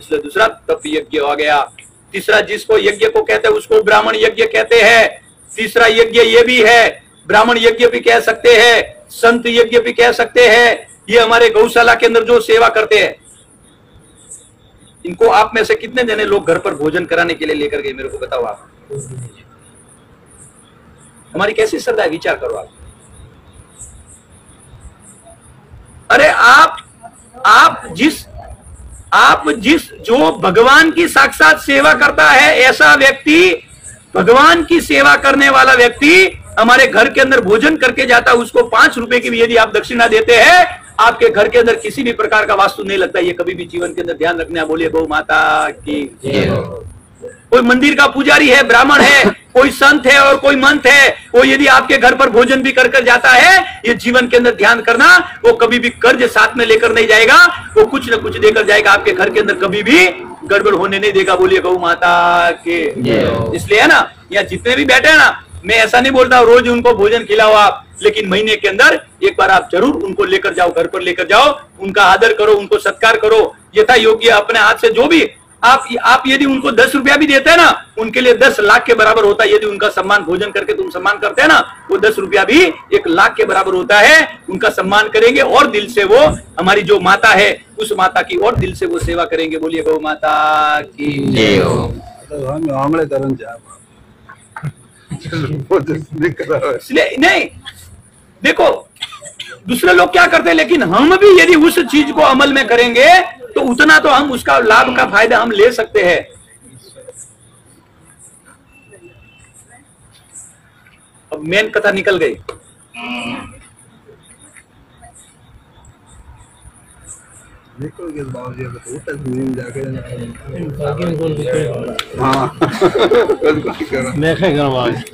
इसलिए दूसरा तप यज्ञ हो गया। तीसरा जिसको यज्ञ को कहते हैं उसको ब्राह्मण यज्ञ कहते हैं। तीसरा यज्ञ ये भी है, ब्राह्मण यज्ञ भी कह सकते हैं, संत यज्ञ भी कह सकते हैं। ये हमारे गौशाला के अंदर जो सेवा करते हैं, इनको आप में से कितने जने लोग घर पर भोजन कराने के लिए लेकर गए? मेरे को बताओ आप। हमारी कैसी श्रद्धा है, विचार करो आप। अरे आप जिस जो भगवान की साक्षात सेवा करता है, ऐसा व्यक्ति, भगवान की सेवा करने वाला व्यक्ति हमारे घर के अंदर भोजन करके जाता है, उसको 5 रुपए की भी यदि आप दक्षिणा देते हैं, आपके घर के अंदर किसी भी प्रकार का वास्तु नहीं लगता। ये कभी भी जीवन के अंदर ध्यान रखना। बोलिए गौ माता की। कोई मंदिर का पुजारी है, ब्राह्मण है, कोई संत है और कोई मंत है, वो यदि आपके घर पर भोजन भी कर जाता है, ये जीवन के अंदर ध्यान करना, वो कभी भी कर्ज साथ में लेकर नहीं जाएगा, वो कुछ न कुछ देकर जाएगा। आपके घर के अंदर कभी भी गड़बड़ होने नहीं देगा। बोलिए गौ माता के। इसलिए है ना, यहाँ जितने भी बैठे हैं ना, मैं ऐसा नहीं बोलता रोज उनको भोजन खिलाओ आप, लेकिन महीने के अंदर एक बार आप जरूर उनको लेकर जाओ, घर पर लेकर जाओ, उनका आदर करो, उनको सत्कार करो यथा योग्य अपने हाथ से। जो भी आप यदि उनको 10 रुपया भी देते हैं ना, उनके लिए 10 लाख के बराबर होता है। यदि उनका सम्मान भोजन करके तुम सम्मान करते हैं ना, वो 10 रुपया भी 1 लाख के बराबर होता है। उनका सम्मान करेंगे और दिल से वो हमारी जो माता है उस माता की और दिल से वो सेवा करेंगे। बोलिए गौ माता की। इसलिए नहीं देखो दूसरे लोग क्या करते हैं, लेकिन हम भी यदि उस चीज को अमल में करेंगे तो उतना तो हम उसका लाभ का फायदा हम ले सकते हैं। अब मेन कथा निकल गई। देखो कि बाबू जी को होटल में जाके बाकी कौन दिखे हाँ बिल्कुल ठीक है मैं क्या आवाज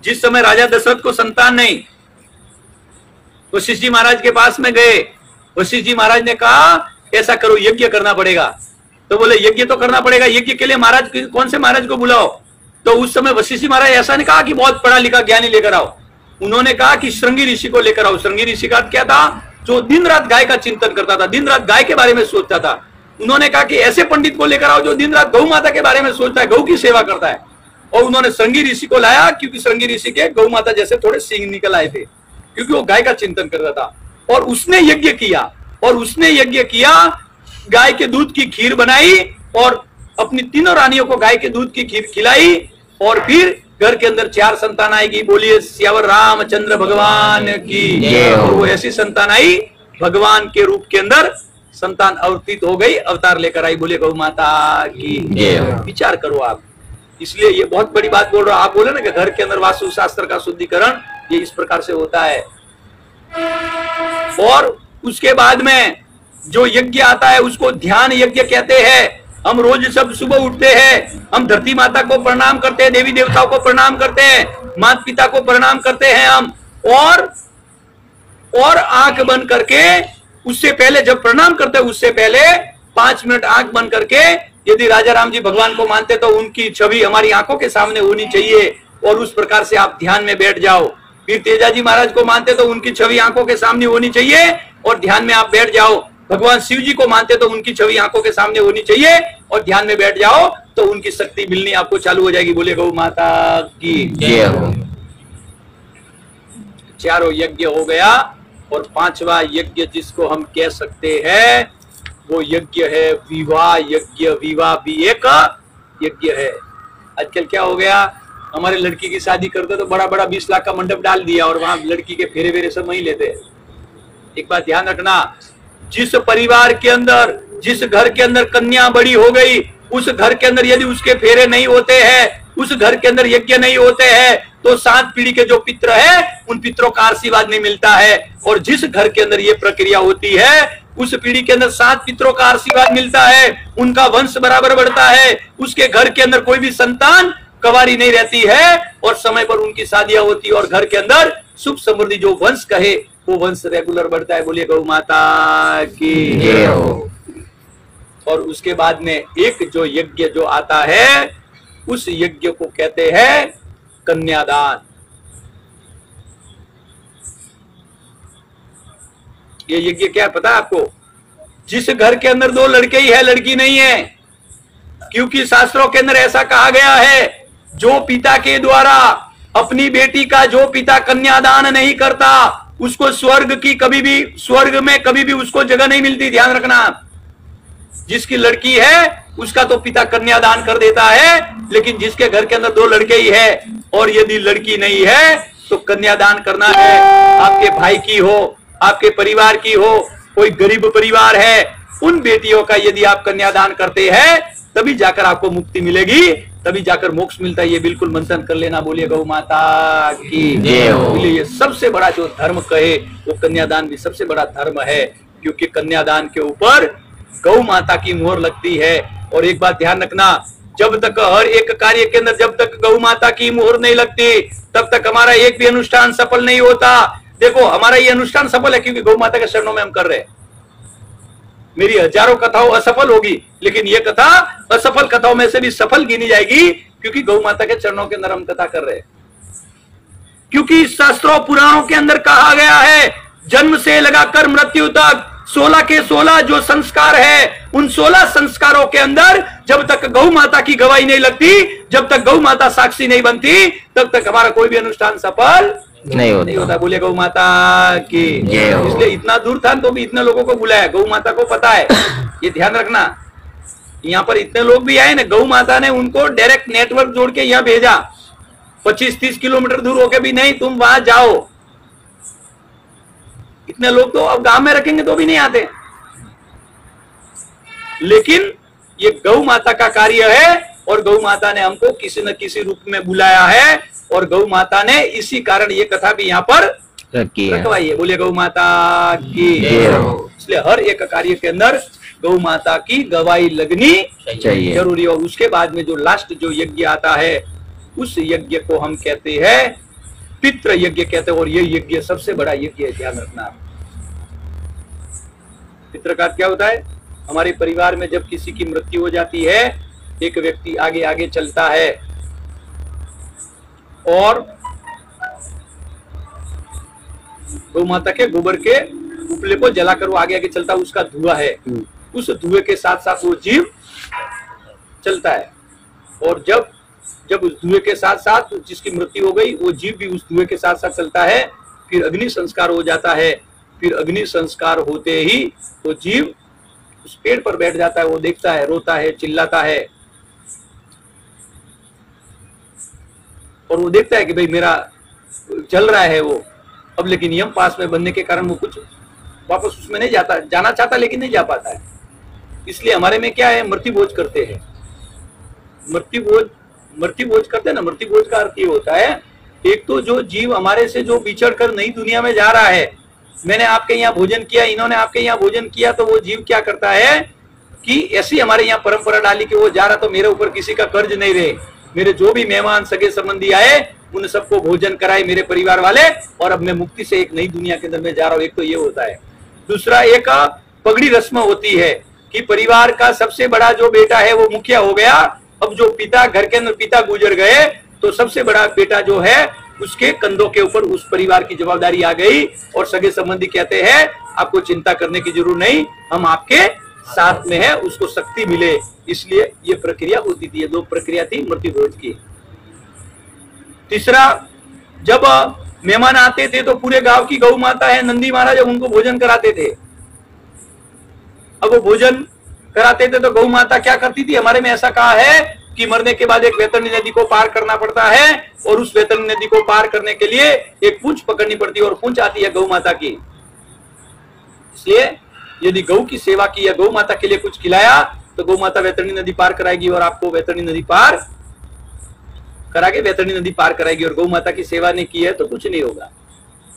जिस समय राजा दशरथ को संतान नहीं, वशिष्ठ जी महाराज के पास में गए। वशिष्ठ जी महाराज ने कहा ऐसा करो, यज्ञ करना पड़ेगा। तो बोले यज्ञ तो करना पड़ेगा, यज्ञ के लिए महाराज कौन से महाराज को बुलाओ? तो उस समय वशिष्ठ जी महाराज ऐसा नहीं कहा कि बहुत पढ़ा लिखा ज्ञानी लेकर आओ, उन्होंने कहा कि श्रृंगी ऋषि को लेकर आओ। श्रृंगी ऋषि का क्या था? जो दिन रात गाय का चिंतन करता था, दिन रात गाय के बारे में सोचता था। उन्होंने कहा कि ऐसे पंडित को लेकर आओ जो दिन रात गौ माता के बारे में सोचता है, गौ की सेवा करता है। और उन्होंने श्रृंगी ऋषि को लाया, क्योंकि श्रृंगी ऋषि के गौ माता जैसे थोड़े सींग निकल आए थे, क्योंकि वो गाय का चिंतन करता था। और उसने यज्ञ किया, गाय के दूध की खीर बनाई और अपनी तीनों रानियों को गाय के दूध की खीर खिलाई। और फिर घर के अंदर 4 संतान आएगी। बोलिए सियावर रामचंद्र भगवान की। और वो ऐसी संतान आई, भगवान के रूप के अंदर संतान अवतीत हो गई, अवतार लेकर आई। बोले गौ माता की। विचार करो आप। इसलिए ये बहुत बड़ी बात बोल रहा हूं। आप बोले ना कि घर के अंदर वास्तु शास्त्र का शुद्धिकरण ये इस प्रकार से होता है। और उसके बाद में जो यज्ञ आता है उसको ध्यान यज्ञ कहते हैं। हम रोज सब सुबह उठते हैं, हम धरती माता को प्रणाम करते हैं, देवी देवताओं को प्रणाम करते हैं, माता पिता को प्रणाम करते हैं हम। और आंख बंद करके, उससे पहले जब प्रणाम करते हैं उससे पहले 5 मिनट आंख बंद करके, यदि राजा राम जी भगवान को मानते तो उनकी छवि हमारी आंखों के सामने होनी चाहिए और उस प्रकार से आप ध्यान में बैठ जाओ। फिर तेजाजी महाराज को मानते तो उनकी छवि आंखों के सामने होनी चाहिए और ध्यान में आप बैठ जाओ। भगवान शिव जी को मानते तो उनकी छवि आंखों के सामने होनी चाहिए और ध्यान में बैठ जाओ, तो उनकी शक्ति मिलनी आपको चालू हो जाएगी। बोले गौ माता की जय हो। चारों यज्ञ हो गया। और 5वां यज्ञ जिसको हम कह सकते हैं वो यज्ञ है विवाह यज्ञ। विवाह भी एक यज्ञ है। आजकल क्या हो गया, हमारे लड़की की शादी करते तो बड़ा बड़ा 20 लाख का मंडप डाल दिया और वहां लड़की के फेरे वेरे सब वहीं लेते। एक बात ध्यान रखना, जिस परिवार के अंदर, जिस घर के अंदर कन्या बड़ी हो गई, उस घर के अंदर यदि उसके फेरे नहीं होते हैं, उस घर के अंदर यज्ञ नहीं होते हैं, तो 7 पीढ़ी के जो पितर है उन पितरों का आशीर्वाद नहीं मिलता है। और जिस घर के अंदर ये प्रक्रिया होती है उस पीढ़ी के अंदर 7 पितरों का आशीर्वाद मिलता है, उनका वंश बराबर बढ़ता है, उसके घर के अंदर कोई भी संतान कवारी नहीं रहती है और समय पर उनकी शादियां होती है और घर के अंदर सुख समृद्धि जो वंश कहे वो वंश रेगुलर बढ़ता है। बोलिए गौ माता की जय हो। और उसके बाद में एक जो यज्ञ जो आता है उस यज्ञ को कहते हैं कन्यादान। ये यज्ञ क्या है पता है आपको? जिस घर के अंदर 2 लड़के ही है, लड़की नहीं है, क्योंकि शास्त्रों के अंदर ऐसा कहा गया है जो पिता के द्वारा अपनी बेटी का जो पिता कन्यादान नहीं करता उसको स्वर्ग में कभी भी उसको जगह नहीं मिलती। ध्यान रखना, जिसकी लड़की है उसका तो पिता कन्यादान कर देता है, लेकिन जिसके घर के अंदर 2 लड़के ही है और यदि लड़की नहीं है तो कन्यादान करना है। आपके भाई की हो, आपके परिवार की हो, कोई गरीब परिवार है, उन बेटियों का यदि आप कन्यादान करते हैं तभी जाकर आपको मुक्ति मिलेगी, तभी जाकर मोक्ष मिलता है। ये बिल्कुल मंथन कर लेना। बोलिए गौ माता की जय हो। बोलिए ये सबसे बड़ा जो धर्म कहे वो कन्यादान भी सबसे बड़ा धर्म है, क्योंकि कन्यादान के ऊपर गौ माता की मोहर लगती है। और एक बात ध्यान रखना, जब तक हर एक कार्य के अंदर जब तक गौ माता की मोहर नहीं लगती तब तक हमारा एक भी अनुष्ठान सफल नहीं होता। देखो हमारा ये अनुष्ठान सफल है क्योंकि गौ माता के चरणों में हम कर रहे हैं। मेरी हजारों कथाओं असफल होगी, लेकिन ये कथा असफल कथाओं में से भी सफल गिनी जाएगी क्योंकि गौ माता के चरणों के अंदर हम कथा कर रहे हैं। क्योंकि शास्त्रों पुराणों के अंदर कहा गया है जन्म से लगाकर मृत्यु तक 16 के 16 जो संस्कार है, उन 16 संस्कारों के अंदर जब तक गौ माता की गवाही नहीं लगती, जब तक गौ माता साक्षी नहीं बनती, तब तक हमारा कोई भी अनुष्ठान सफल नहीं होता। बोले गौ माता की। इसलिए इतना दूर था तो भी इतने लोगों को बुलाया, गौ माता को पता है, ये ध्यान रखना। यहाँ पर इतने लोग भी आए ना, गौ माता ने उनको डायरेक्ट नेटवर्क जोड़ के यहाँ भेजा। 25-30 किलोमीटर दूर होके भी नहीं, तुम वहां जाओ। इतने लोग तो अब गांव में रखेंगे तो भी नहीं आते, लेकिन ये गौ माता का कार्य है और गौ माता ने हमको किसी न किसी रूप में बुलाया है और गौ माता ने इसी कारण ये कथा भी यहाँ पर रखवाई है। बोले गौ माता की। इसलिए हर एक कार्य के अंदर गौ माता की गवाही लगनी चाहिए, जरूरी। और उसके बाद में जो लास्ट जो यज्ञ आता है, उस यज्ञ को हम कहते हैं पितृ यज्ञ कहते हैं। और ये यज्ञ सबसे बड़ा यज्ञ है, ध्यान रखना। पितृ का क्या होता है? हमारे परिवार में जब किसी की मृत्यु हो जाती है, एक व्यक्ति आगे आगे चलता है और गौ माता के गोबर के उपले को जलाकर वो आगे आगे चलता है, उसका धुआं है, उस धुएं के साथ साथ वो जीव चलता है। और जब उस धुएं के साथ साथ जिसकी मृत्यु हो गई, वो जीव भी उस धुएं के साथ साथ चलता है। फिर अग्नि संस्कार हो जाता है। फिर अग्नि संस्कार होते ही वो जीव उस पेड़ पर बैठ जाता है, वो देखता है, रोता है, चिल्लाता है और वो देखता है कि भाई मेरा चल रहा है वो अब, लेकिन यम पास में बनने के कारण वो कुछ वापस उसमें नहीं जाता, जाना चाहता लेकिन नहीं जा पाता है। इसलिए हमारे में क्या है, मृत्यु भोज करते हैं। मृत्यु भोज करते हैं ना। मृत्यु भोज का अर्थ ये होता है, एक तो जो जीव हमारे से जो बिछड़ कर नई दुनिया में जा रहा है, मैंने आपके यहाँ भोजन किया, इन्होंने आपके यहाँ भोजन किया, तो वो जीव क्या करता है कि ऐसी हमारे यहाँ परंपरा डाली कि वो जा रहा तो मेरे ऊपर किसी का कर्ज नहीं रहे, मेरे जो भी मेहमान सगे संबंधी आए उन सबको भोजन कराए मेरे परिवार वाले, और अब मैं मुक्ति से एक नई दुनिया के अंदर में जा रहा हूँ। एक तो ये होता है। दूसरा, एक पगड़ी रस्म होती है कि परिवार का सबसे बड़ा जो बेटा है वो मुखिया हो गया। अब जो पिता, घर के अंदर पिता गुजर गए, तो सबसे बड़ा बेटा जो है उसके कंधों के ऊपर उस परिवार की जवाबदारी आ गई और सगे संबंधी कहते हैं आपको चिंता करने की जरूरत नहीं, हम आपके साथ में है, उसको शक्ति मिले। इसलिए ये प्रक्रिया होती थी। ये दो प्रक्रिया थी मृत्यु भोज की। तीसरा, जब मेहमान आते थे तो पूरे गांव की गौ माता है नंदी महाराज उनको भोजन कराते थे। अब वो भोजन कराते थे तो गौ माता क्या करती थी, हमारे में ऐसा कहा है कि मरने के बाद एक वैतरणी नदी को पार करना पड़ता है और उस वैतरणी नदी को पार करने के लिए एक पूंछ पकड़नी पड़ती है और पूंछ आती है गौ माता की। इसलिए यदि गौ की सेवा की या गौ माता के लिए कुछ खिलाया तो गौ माता वैतरणी नदी पार कराएगी और आपको वैतरणी नदी पार कराके वैतरणी नदी पार कराएगी। और गौ माता की सेवा नहीं की है तो कुछ नहीं होगा।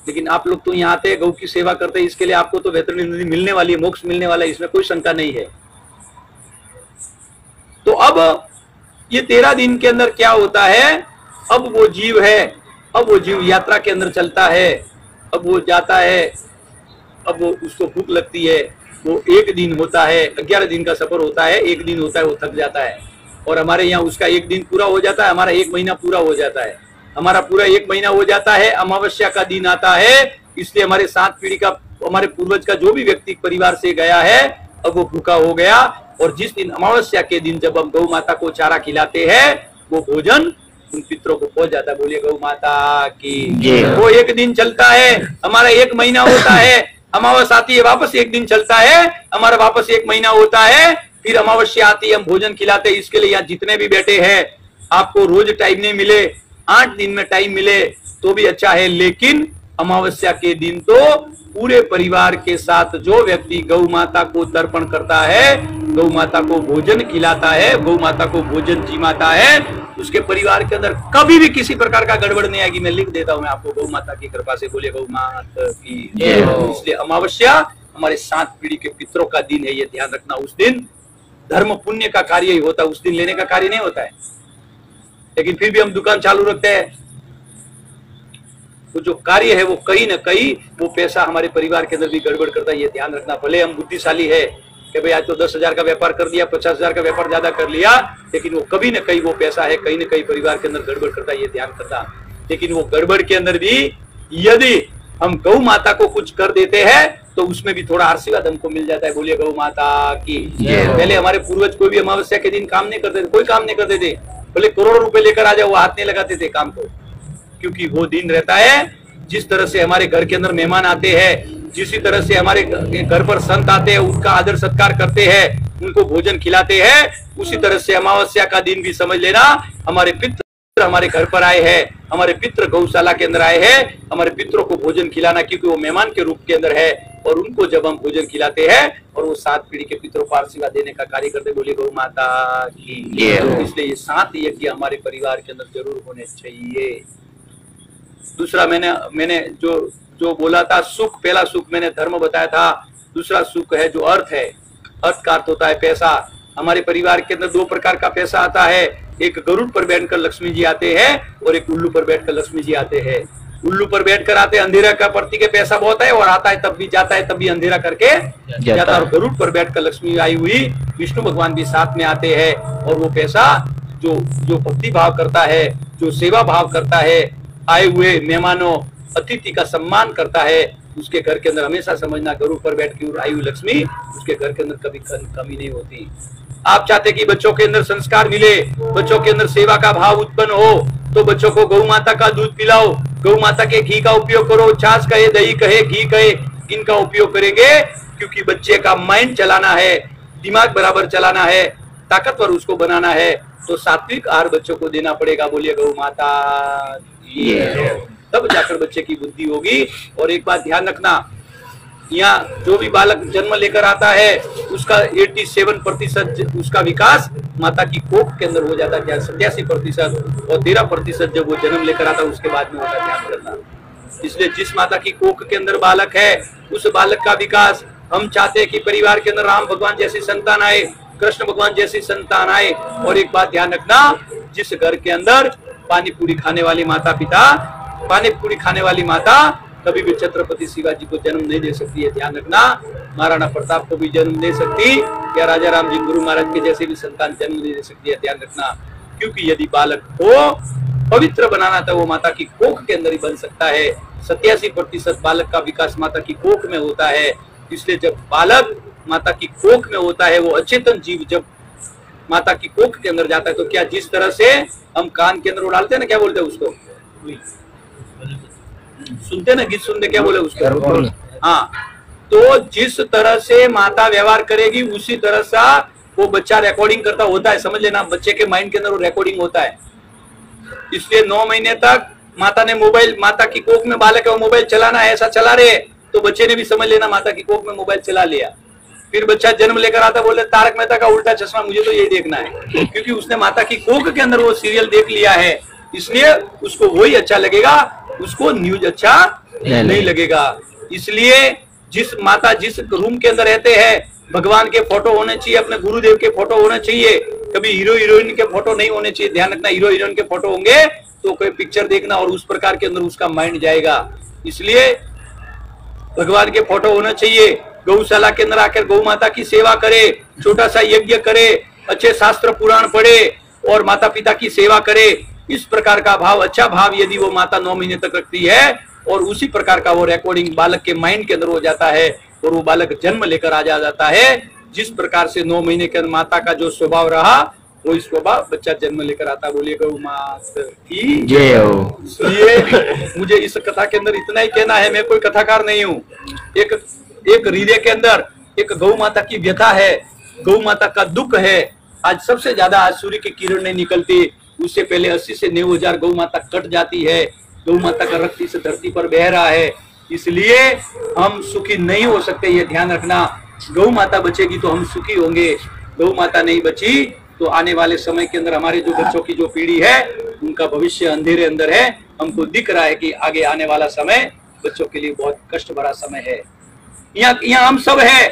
लेकिन आप लोग तो यहाँ आते हैं, गौ की सेवा करते हैं, इसके लिए आपको तो वैतरणी नदी मिलने वाली है, मोक्ष मिलने वाला है, इसमें कोई शंका नहीं है। तो अब ये 13 दिन के अंदर क्या होता है, अब वो जीव है, अब वो जीव यात्रा के अंदर चलता है, अब वो जाता है, अब वो उसको भूख लगती है, वो एक दिन होता है, 11 दिन का सफर होता है, एक दिन होता है, वो थक जाता है। और हमारे यहाँ उसका एक दिन पूरा हो जाता है, हमारा 1 महीना पूरा हो जाता है। हमारा पूरा 1 महीना हो जाता है, अमावस्या का दिन आता है। इसलिए हमारे 7 पीढ़ी का, हमारे पूर्वज का जो भी व्यक्ति परिवार से गया है, अब वो भूखा हो गया। और जिस दिन अमावस्या के दिन जब हम गौ माता को चारा खिलाते हैं, वो भोजन उन पितरों को पहुंच जाता है। बोलिए गौ माता की। वो एक दिन चलता है, हमारा 1 महीना होता है, अमावस्या आती है, वापस 1 दिन चलता है, हमारा वापस 1 महीना होता है, फिर अमावस्या आती है, हम भोजन खिलाते हैं। इसके लिए यहाँ जितने भी बैठे हैं, आपको रोज टाइम नहीं मिले, 8 दिन में टाइम मिले तो भी अच्छा है, लेकिन अमावस्या के दिन तो पूरे परिवार के साथ जो व्यक्ति गौ माता को तर्पण करता है, गौ माता को भोजन खिलाता है, गौ माता को भोजन जिमाता है, उसके परिवार के अंदर कभी भी किसी प्रकार का गड़बड़ नहीं आएगी। मैं लिख देता हूं मैं आपको, गौ माता की कृपा से। बोलिए गौ माता की। इसलिए अमावस्या हमारे 7 पीढ़ी के पितरों का दिन है, ये ध्यान रखना। उस दिन धर्म पुण्य का कार्य ही होता है, उस दिन लेने का कार्य नहीं होता है। लेकिन फिर भी हम दुकान चालू रखते हैं, तो जो कार्य है वो कहीं ना कहीं वो पैसा हमारे परिवार के अंदर भी गड़बड़ करता है, ये ध्यान रखना। भले हम बुद्धिशाली है कि भाई आज तो 10,000 का व्यापार कर दिया, 50,000 का व्यापार ज्यादा कर लिया, लेकिन वो कभी ना कहीं वो पैसा है कहीं ना कहीं परिवार के अंदर गड़बड़ करता है, ये ध्यान करता। लेकिन वो गड़बड़ के अंदर भी यदि हम गौ माता को कुछ कर देते हैं तो उसमें भी थोड़ा आशीर्वाद हमको मिल जाता है। बोलिए गौ माता की। जय हो। पहले हमारे पूर्वज कोई भी अमावस्या के दिन काम नहीं करते थे, कोई काम नहीं करते थे, बोले करोड़ों रुपए लेकर आ जाए, वो हाथ नहीं लगाते थे काम को, क्योंकि वो दिन रहता है जिस तरह से हमारे घर के अंदर मेहमान आते हैं, जिसी तरह से हमारे घर पर संत आते हैं, उनका आदर सत्कार करते हैं, उनको भोजन खिलाते हैं, उसी तरह से अमावस्या का दिन भी समझ लेना हमारे पितृ हमारे घर पर आए हैं, हमारे पितृ गौशाला के अंदर आए हैं, हमारे पितरों को भोजन खिलाना, क्योंकि वो मेहमान के रूप के अंदर है, और उनको जब हम भोजन खिलाते हैं और वो 7 पीढ़ी के पितरों को आशीर्वाद देने का कार्य करते, बोलिए गौ माता की। तो इसलिए ये 7 यज्ञ हमारे परिवार के अंदर जरूर होने चाहिए। दूसरा मैंने जो बोला था सुख, पहला सुख मैंने धर्म बताया था, दूसरा सुख है जो अर्थ है। अर्थ का अर्थ होता है पैसा। हमारे परिवार के अंदर 2 प्रकार का पैसा आता है, एक गरुड़ पर बैठकर लक्ष्मी जी आते हैं और एक उल्लू पर बैठकर लक्ष्मी जी आते हैं। उल्लू पर बैठकर आते हैं, अंधेरा का प्रति के पैसा बहुत है, और आता है तब भी जाता है, तब भी अंधेरा करके जाता है। और गरुड़ पर बैठकर लक्ष्मी आई हुई विष्णु भगवान भी साथ में आते हैं, और वो पैसा जो भक्ति भाव करता है, जो सेवा भाव करता है, आए हुए मेहमानों अतिथि का सम्मान करता है, उसके घर के अंदर हमेशा समझना गरुड़ पर बैठ के आई हुई लक्ष्मी उसके घर के अंदर कभी कमी नहीं होती। आप चाहते कि बच्चों के अंदर संस्कार मिले, बच्चों के अंदर सेवा का भाव उत्पन्न हो, तो बच्चों को गौ माता का दूध पिलाओ, गौ माता के घी का उपयोग करो, छाछ कहे, दही कहे, घी कहे, इनका उपयोग करेंगे, क्योंकि बच्चे का माइंड चलाना है, दिमाग बराबर चलाना है, ताकतवर उसको बनाना है, तो सात्विक आहार बच्चों को देना पड़ेगा। बोलिए गौ माता की, तब जाकर बच्चे की बुद्धि होगी। और एक बात ध्यान रखना, यहाँ जो भी बालक जन्म लेकर आता है उसका 87% उसका विकास माता की कोख के अंदर हो जाता है, 87%, और 13% जब वो जन्म लेकर आता है उसके बाद में होता है। ध्यान रखना, इसलिए जिस माता की कोख के अंदर बालक है उस बालक का विकास हम चाहते हैं कि परिवार के अंदर राम भगवान जैसी संतान आए, कृष्ण भगवान जैसी संतान आए। और एक बात ध्यान रखना, जिस घर के अंदर पानी पूरी खाने वाली माता पिता, पानी पूरी खाने वाली माता कभी भी छत्रपति शिवाजी को जन्म नहीं दे सकती है। ध्यान रखना, महाराणा प्रताप को भी जन्म दे सकती या राजा राम जी गुरु महाराज के जैसे भी संतान जन्म नहीं दे सकती है। ध्यान रखना, क्योंकि यदि बालक को पवित्र बनाना तो वो माता की कोख के अंदर ही बन सकता है। 87% बालक का विकास माता की कोख में होता है। इसलिए जब बालक माता की कोख में होता है, वो अचेतन जीव जब माता की कोख के अंदर जाता है, तो क्या जिस तरह से हम कान के अंदर डालते हैं ना, क्या बोलते हैं उसको, सुनते ना गीत सुनते, क्या बोले उसको, हाँ, तो जिस तरह से माता व्यवहार करेगी उसी तरह सा वो बच्चा रिकॉर्डिंग करता होता है। समझ लेना, बच्चे के माइंड के अंदर वो रिकॉर्डिंग होता है। इसलिए 9 महीने तक माता ने मोबाइल, माता की कोख में बालक है वो मोबाइल चलाना है, ऐसा चला रहे, तो बच्चे ने भी समझ लेना माता की कोख में मोबाइल चला लिया। फिर बच्चा जन्म लेकर आता, बोले तारक मेहता का उल्टा चश्मा, मुझे तो यही देखना है, क्योंकि उसने माता की कोख के अंदर वो सीरियल देख लिया है, इसलिए उसको वही अच्छा लगेगा, उसको न्यूज अच्छा नहीं लगेगा। इसलिए जिस रूम के अंदर रहते हैं, भगवान के फोटो होने चाहिए, अपने गुरुदेव के फोटो होने चाहिए, कभी हीरो हीरोइन के फोटो नहीं होने चाहिए। ध्यान रखना, हीरो हीरोइन के फोटो होंगे तो कोई पिक्चर देखना और उस प्रकार के अंदर उसका माइंड जाएगा। इसलिए भगवान के फोटो होना चाहिए। गौशाला के अंदर आकर गौ माता की सेवा करे, छोटा सा यज्ञ करे, अच्छे शास्त्र पुराण पढ़े और माता पिता की सेवा करे। इस प्रकार का भाव, अच्छा भाव यदि वो माता 9 महीने तक रखती है, और उसी प्रकार का वो रिकॉर्डिंग बालक के माइंड के अंदर हो जाता है, और वो बालक जन्म लेकर आ जाता है। जिस प्रकार से 9 महीने के अंदर माता का जो स्वभाव रहा, वही स्वभाव बच्चा जन्म लेकर आता। बोलिए गौ माता की जय हो। इसलिए मुझे इस कथा के अंदर इतना ही कहना है, मैं कोई कथाकार नहीं हूँ। एक हृदय के अंदर एक गौ माता की व्यथा है, गौ माता का दुख है। आज सबसे ज्यादा, आज सूर्य की किरण नहीं निकलती, उससे पहले 80 से 90,000 गौ माता कट जाती है। गौ माता का रक्त इस धरती पर बह रहा है, इसलिए हम सुखी नहीं हो सकते, ये ध्यान रखना। गौ माता बचेगी तो हम सुखी होंगे, गौ माता नहीं बची तो आने वाले समय के अंदर हमारे जो बच्चों की जो पीढ़ी है उनका भविष्य अंधेरे अंदर है। हमको दिख रहा है कि आगे आने वाला समय बच्चों के लिए बहुत कष्ट भरा समय है। यहाँ हम सब है,